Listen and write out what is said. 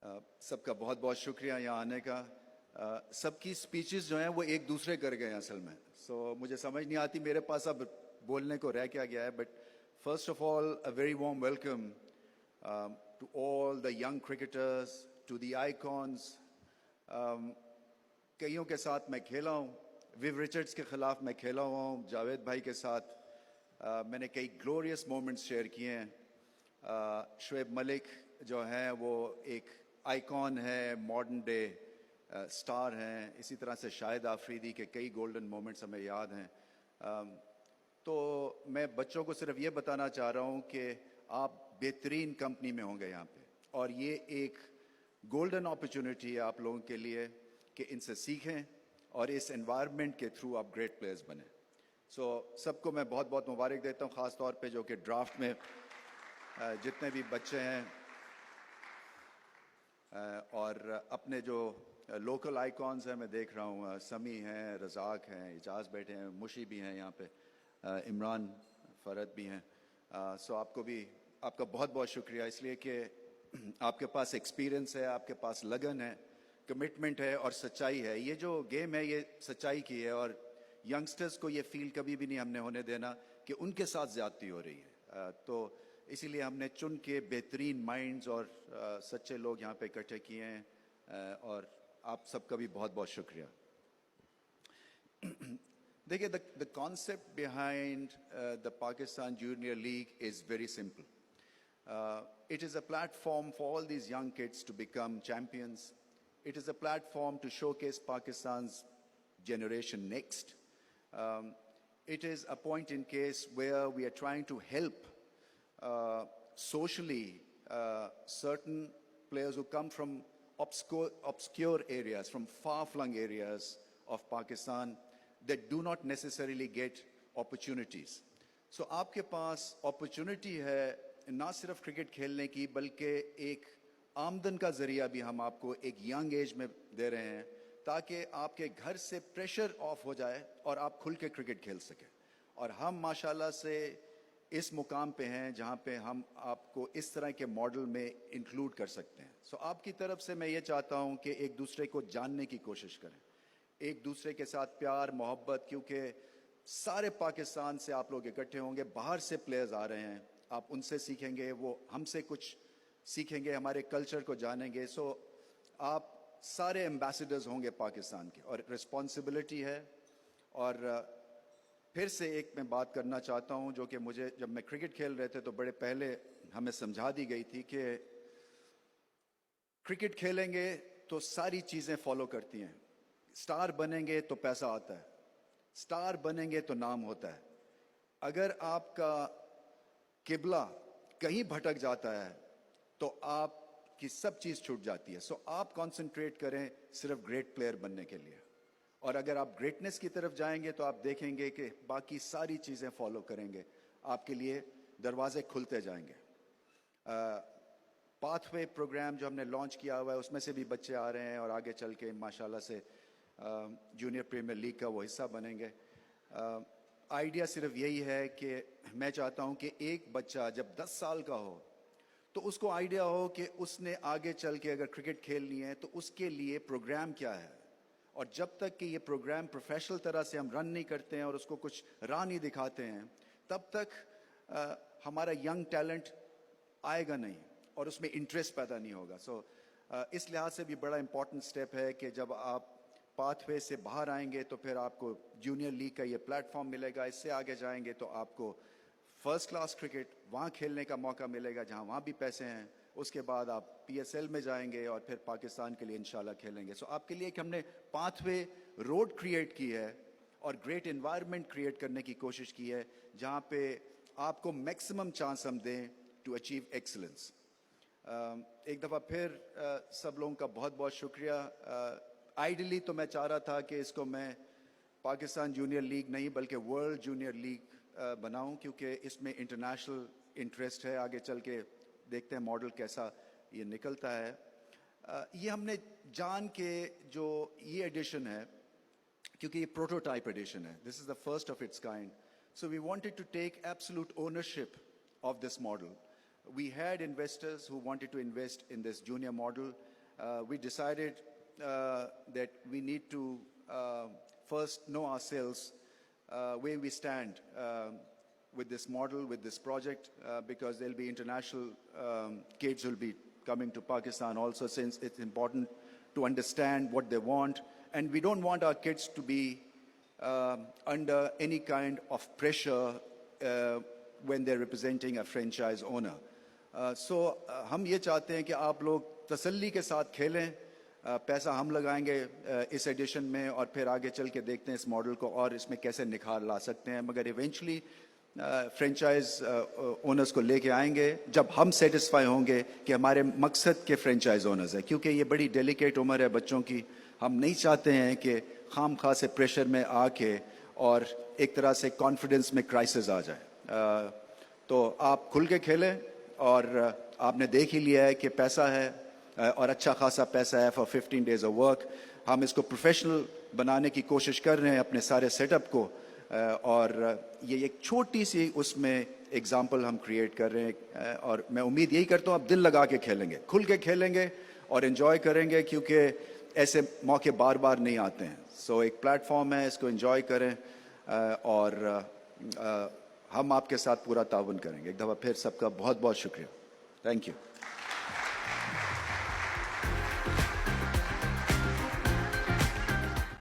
सबका बहुत बहुत शुक्रिया यहाँ आने का। सबकी स्पीचेस जो हैं वो एक दूसरे कर गए हैं असल में। मुझे समझ नहीं आती मेरे पास अब बोलने को रह क्या गया है। But first of all a very warm welcome to all the young cricketers, to the icons. कईयों के साथ मैं खेला हूँ, विव रिचर्ड्स के ख़िलाफ़ मैं खेला हुआ हूँ, जावेद भाई के साथ मैंने कई ग्लोरियस मोमेंट्स शेयर किए हैं। शुएब मलिक जो हैं वो एक आइकॉन है, मॉडर्न डे स्टार हैं। इसी तरह से शाहिद आफरीदी के कई गोल्डन मोमेंट्स हमें याद हैं। तो मैं बच्चों को सिर्फ ये बताना चाह रहा हूँ कि आप बेहतरीन कंपनी में होंगे यहाँ पे, और ये एक गोल्डन अपॉर्चुनिटी है आप लोगों के लिए कि इनसे सीखें और इस एनवायरनमेंट के थ्रू आप ग्रेट प्लेयर्स बने। सबको मैं बहुत बहुत मुबारक देता हूँ, ख़ास तौर पे जो कि ड्राफ्ट में जितने भी बच्चे हैं और अपने जो लोकल आइकॉन्स हैं, मैं देख रहा हूँ समी हैं, रज़ाक हैं, इजाज़ बैठे हैं, मुशी भी हैं यहाँ पे, इमरान फ़रद भी हैं। आपको भी आपका बहुत बहुत शुक्रिया, इसलिए कि आपके पास एक्सपीरियंस है, आपके पास लगन है, कमिटमेंट है और सच्चाई है। ये जो गेम है ये सच्चाई की है, और यंगस्टर्स को ये फील कभी भी नहीं हमने होने देना कि उनके साथ ज़्यादती हो रही है। तो इसीलिए हमने चुन के बेहतरीन माइंड्स और सच्चे लोग यहाँ पे इकट्ठे किए हैं, और आप सबका भी बहुत बहुत शुक्रिया। देखिए, the concept behind the Pakistan junior league is very simple. It is a platform for all these young kids to become champions. It is a platform to showcase Pakistan's generation next. It is a point in case where we are trying to help socially certain players who come from obscure areas, from far-flung areas of Pakistan that do not necessarily get opportunities. So आपके पास opportunity है ना सिर्फ cricket खेलने की, बल्कि एक आमदन का ज़रिया भी हम आपको एक यंग एज में दे रहे हैं, ताकि आपके घर से प्रेशर ऑफ हो जाए और आप खुल के क्रिकेट खेल सकें। और हम माशाल्लाह से इस मुकाम पे हैं जहाँ पे हम आपको इस तरह के मॉडल में इंक्लूड कर सकते हैं। आपकी तरफ से मैं ये चाहता हूँ कि एक दूसरे को जानने की कोशिश करें, एक दूसरे के साथ प्यार मोहब्बत, क्योंकि सारे पाकिस्तान से आप लोग इकट्ठे होंगे, बाहर से प्लेयर्स आ रहे हैं, आप उनसे सीखेंगे, वो हमसे कुछ सीखेंगे, हमारे कल्चर को जानेंगे। आप सारे एम्बेसडर्स होंगे पाकिस्तान के, और रिस्पॉन्सिबिलिटी है। और फिर से एक मैं बात करना चाहता हूं जो कि मुझे जब मैं क्रिकेट खेल रहे थे तो बड़े पहले हमें समझा दी गई थी कि क्रिकेट खेलेंगे तो सारी चीज़ें फॉलो करती हैं। स्टार बनेंगे तो पैसा आता है, स्टार बनेंगे तो नाम होता है। अगर आपका किबला कहीं भटक जाता है तो आपकी सब चीज़ छूट जाती है। आप कंसंट्रेट करें सिर्फ ग्रेट प्लेयर बनने के लिए, और अगर आप ग्रेटनेस की तरफ जाएंगे तो आप देखेंगे कि बाकी सारी चीज़ें फॉलो करेंगे, आपके लिए दरवाजे खुलते जाएंगे। पाथवे प्रोग्राम जो हमने लॉन्च किया हुआ है उसमें से भी बच्चे आ रहे हैं और आगे चल के माशाल्लाह से जूनियर प्रीमियर लीग का वो हिस्सा बनेंगे। आइडिया सिर्फ यही है कि मैं चाहता हूं कि एक बच्चा जब 10 साल का हो तो उसको आइडिया हो कि उसने आगे चल के अगर क्रिकेट खेलनी है तो उसके लिए प्रोग्राम क्या है। और जब तक कि ये प्रोग्राम प्रोफेशनल तरह से हम रन नहीं करते हैं और उसको कुछ राह नहीं दिखाते हैं, तब तक हमारा यंग टैलेंट आएगा नहीं और उसमें इंटरेस्ट पैदा नहीं होगा। इस लिहाज से भी बड़ा इंपॉर्टेंट स्टेप है कि जब आप पाथवे से बाहर आएंगे तो फिर आपको जूनियर लीग का ये प्लेटफॉर्म मिलेगा। इससे आगे जाएंगे तो आपको फर्स्ट क्लास क्रिकेट वहाँ खेलने का मौका मिलेगा जहाँ वहाँ भी पैसे हैं। उसके बाद आप PSL में जाएंगे और फिर पाकिस्तान के लिए इंशाल्लाह खेलेंगे। आपके लिए एक हमने पाथवे रोड क्रिएट की है और ग्रेट एनवायरनमेंट क्रिएट करने की कोशिश की है जहाँ पे आपको मैक्सिमम चांस हम दें टू अचीव एक्सीलेंस। एक दफ़ा फिर सब लोगों का बहुत बहुत शुक्रिया। आइडियली तो मैं चाह रहा था कि इसको मैं पाकिस्तान जूनियर लीग नहीं बल्कि वर्ल्ड जूनियर लीग बनाऊं, क्योंकि इसमें इंटरनेशनल इंटरेस्ट है। आगे चल के देखते हैं मॉडल कैसा ये निकलता है। ये हमने जान के जो ये एडिशन है, क्योंकि ये प्रोटोटाइप एडिशन है, this is the first of its kind, so we wanted to take absolute ownership of this model. We had investors who wanted to invest in this junior model. we decided that we need to first know ourselves where we stand with this model, with this project, because there'll be international kids will be coming to Pakistan also, since it's important to understand what they want. And we don't want our kids to be under any kind of pressure when they're representing a franchise owner. So ہم یہ چاہتے ہیں کہ آپ لوگ تسلی کے ساتھ کھیلیں. پیسہ ہم لگائیں گے اس ایڈیشن میں, اور پھر آگے چل کے دیکھتے ہیں اس ماڈل کو اور اس میں کیسے نکھار لا سکتے ہیں. مگر ایونچولی فرینچائز اونرز کو لے کے آئیں گے جب ہم سیٹسفائی ہوں گے کہ ہمارے مقصد کے فرینچائز اونرز ہیں, کیونکہ یہ بڑی ڈیلیکیٹ عمر ہے بچوں کی. ہم نہیں چاہتے ہیں کہ خام خواہ سے پریشر میں آ کے اور ایک طرح سے کانفیڈنس میں کرائسس آ جائے. تو آپ کھل کے کھیلیں, اور آپ نے دیکھ ہی لیا ہے کہ پیسہ ہے اور اچھا خاصا پیسہ ہے فار 15 days of work. ہم اس کو پروفیشنل بنانے کی کوشش کر رہے ہیں اپنے سارے سیٹ اپ کو, اور یہ ایک چھوٹی سی اس میں ایگزامپل ہم کریٹ کر رہے ہیں. اور میں امید یہی کرتا ہوں آپ دل لگا کے کھیلیں گے, کھل کے کھیلیں گے اور انجوائے کریں گے, کیونکہ ایسے موقع بار بار نہیں آتے ہیں. سو ایک پلیٹ فارم ہے, اس کو انجوائے کریں, اور ہم آپ کے ساتھ پورا تعاون کریں گے. ایک دفعہ پھر سب کا بہت بہت شکریہ. Thank you.